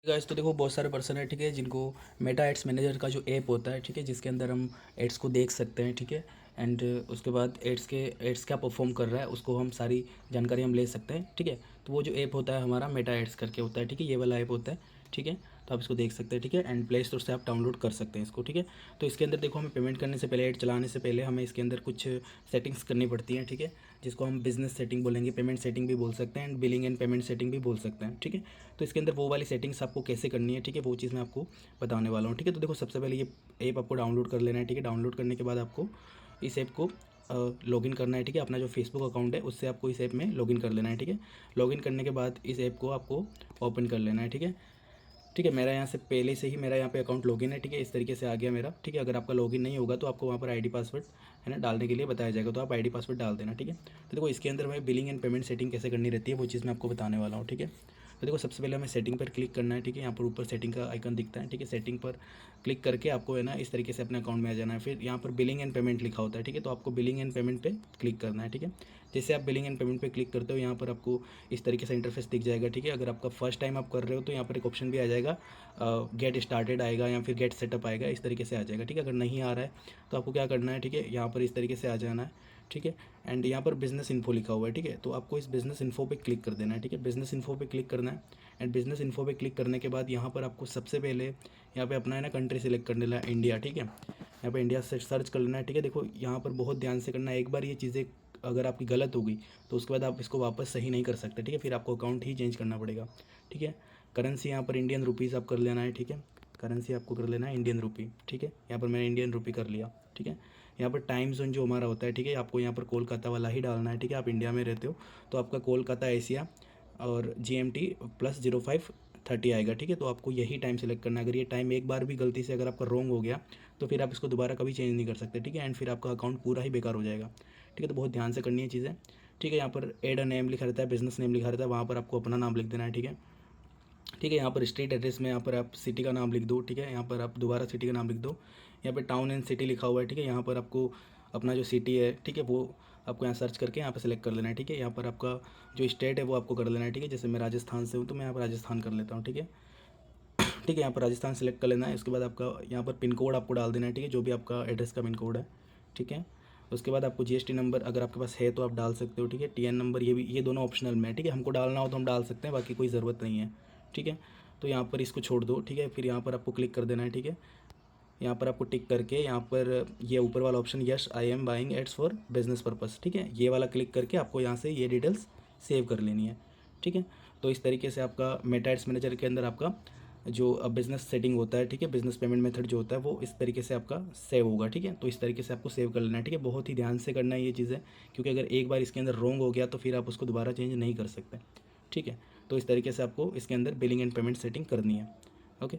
Guys तो देखो बहुत सारे पर्सन है, ठीक है, जिनको मेटा एड्स मैनेजर का जो ऐप होता है, ठीक है, जिसके अंदर हम एड्स को देख सकते हैं, ठीक है। एंड उसके बाद एड्स क्या परफॉर्म कर रहा है उसको हम सारी जानकारी हम ले सकते हैं, ठीक है। तो वो जो ऐप होता है हमारा मेटा एड्स करके होता है, ठीक है, ये वाला ऐप होता है, ठीक है। तो आप इसको देख सकते हैं, ठीक है, एंड प्ले स्टोर से आप डाउनलोड कर सकते हैं इसको, ठीक है। तो इसके अंदर देखो हमें पेमेंट करने से पहले, ऐड चलाने से पहले हमें इसके अंदर कुछ सेटिंग्स करनी पड़ती हैं, ठीक है, जिसको हम बिजनेस सेटिंग बोलेंगे, पेमेंट सेटिंग भी बोल सकते हैं, and billing and payment setting भी बोल सकते हैं, ठीक है। तो इसके अंदर वो वाली सेटिंग्स आपको कैसे करनी है, ठीक है, वो चीज़ मैं आपको बताने वाला हूँ, ठीक है। तो देखो सबसे पहले ये ऐप आपको डाउनलोड कर लेना है, ठीक है। डाउनलोड करने के बाद आपको इस ऐप को लॉगिन करना है, ठीक है। अपना जो फेसबुक अकाउंट है उससे आपको इस ऐप में लॉगिन कर लेना है, ठीक है। लॉगिन करने के बाद इस ऐप को आपको ओपन कर लेना है, ठीक है। ठीक है, मेरा यहाँ से पहले से ही मेरा यहाँ पे अकाउंट लॉगिन है, ठीक है, इस तरीके से आ गया मेरा, ठीक है। अगर आपका लॉगिन नहीं होगा तो आपको वहाँ पर आईडी पासवर्ड है ना डालने के लिए बताया जाएगा, तो आप आईडी पासवर्ड डाल देना, ठीक है। तो देखो इसके अंदर मैं बिलिंग एंड पेमेंट सेटिंग कैसे करनी रहती है वो चीज़ मैं आपको बताने वाला हूँ, ठीक है। तो देखो सबसे पहले हमें सेटिंग पर क्लिक करना है, ठीक है। यहाँ पर ऊपर सेटिंग का आइकन दिखता है, ठीक है। सेटिंग पर क्लिक करके आपको है ना इस तरीके से अपने अकाउंट में आ जाना है। फिर यहाँ पर बिलिंग एंड पेमेंट लिखा होता है, ठीक है। तो आपको बिलिंग एंड पेमेंट पे क्लिक करना है, ठीक है। जैसे आप बिलिंग एंड पेमेंट पे क्लिक करते हो यहाँ पर आपको इस तरीके से इंटरफेस दिख जाएगा, ठीक है। अगर आपका फर्स्ट टाइम आप कर रहे हो तो यहाँ पर एक ऑप्शन भी आ जाएगा, गेट स्टार्टेड आएगा या फिर गेट सेटअप आएगा, इस तरीके से आ जाएगा, ठीक है। अगर नहीं आ रहा है तो आपको क्या करना है, ठीक है, यहाँ पर इस तरीके से आ जाना है, ठीक है। एंड यहाँ पर बिजनेस इन्फो लिखा हुआ है, ठीक है। तो आपको इस बिजनेस इन्फो पे क्लिक कर देना है, ठीक है। बिजनेस इन्फो पे क्लिक करना है। एंड बिजनेस इन्फो पे क्लिक करने के बाद यहाँ पर आपको सबसे पहले यहाँ पे अपना है ना कंट्री सेलेक्ट कर लेना है, इंडिया, ठीक है। यहाँ पे इंडिया से सर्च कर लेना है, ठीक है। देखो यहाँ पर बहुत ध्यान से करना है, एक बार ये चीज़ें अगर आपकी गलत होगी तो उसके बाद आप इसको वापस सही नहीं कर सकते, ठीक है। फिर आपको अकाउंट ही चेंज करना पड़ेगा, ठीक है। करेंसी यहाँ पर इंडियन रुपीज़ आप कर लेना है, ठीक है। करेंसी आपको कर लेना है इंडियन रुपी, ठीक है। यहाँ पर मैंने इंडियन रुपी कर लिया, ठीक है। यहाँ पर टाइम जोन जो हमारा होता है, ठीक है, आपको यहाँ पर कोलकाता वाला ही डालना है, ठीक है। आप इंडिया में रहते हो तो आपका कोलकाता एशिया और GMT +05:30 आएगा, ठीक है। तो आपको यही टाइम सेलेक्ट करना है। अगर ये टाइम एक बार भी गलती से अगर आपका रॉन्ग हो गया तो फिर आप इसको दोबारा कभी चेंज नहीं कर सकते, ठीक है। एंड फिर आपका अकाउंट पूरा ही बेकार हो जाएगा, ठीक है। तो बहुत ध्यान से करनी है चीज़ें, ठीक है। यहाँ पर एड अ नेम लिखा रहता है, बिजनेस नेम लिखा रहता है, वहाँ पर आपको अपना नाम लिख देना है, ठीक है। ठीक है, यहाँ पर स्ट्रीट एड्रेस में यहाँ पर आप सिटी का नाम लिख दो, ठीक है। यहाँ पर आप दोबारा सिटी का नाम लिख दो। यहाँ पे टाउन एंड सिटी लिखा हुआ है, ठीक है। यहाँ पर आपको अपना जो सिटी है, ठीक है, वो आपको यहाँ सर्च करके यहाँ पे सेलेक्ट कर लेना है, ठीक है। यहाँ पर आपका जो स्टेट है वो आपको कर लेना है, ठीक है। जैसे मैं राजस्थान से हूँ तो मैं यहाँ पर राजस्थान कर लेता हूँ, ठीक है। ठीक है, यहाँ पर राजस्थान सेलेक्ट कर लेना है। उसके बाद आपका यहाँ पर पिन कोड आपको डाल देना है, ठीक है, जो भी आपका एड्रेस का पिन कोड है, ठीक है। उसके बाद आपको GST नंबर अगर आपके पास है तो आप डाल सकते हो, ठीक है। TN नंबर ये दोनों ऑप्शनल में है, ठीक है। हमको डालना हो तो हम डाल सकते हैं, बाकी कोई ज़रूरत नहीं है, ठीक है। तो यहाँ पर इसको छोड़ दो, ठीक है। फिर यहाँ पर आपको क्लिक कर देना है, ठीक है। यहाँ पर आपको टिक करके यहाँ पर ये ऊपर वाला option yes I am buying ads for business purpose, ठीक है, ये वाला क्लिक करके आपको यहाँ से ये डिटेल्स सेव कर लेनी है, ठीक है। तो इस तरीके से आपका मेटा एड्स मैनेजर के अंदर आपका जो बिज़नेस सेटिंग होता है, ठीक है, बिज़नेस पेमेंट मेथड जो होता है वो इस तरीके से आपका सेव होगा, ठीक है। तो इस तरीके से आपको सेव कर लेना है, ठीक है। बहुत ही ध्यान से करना है ये चीज़ें, क्योंकि अगर एक बार इसके अंदर रॉन्ग हो गया तो फिर आप उसको दोबारा चेंज नहीं कर सकते, ठीक है। तो इस तरीके से आपको इसके अंदर बिलिंग एंड पेमेंट सेटिंग करनी है, ओके।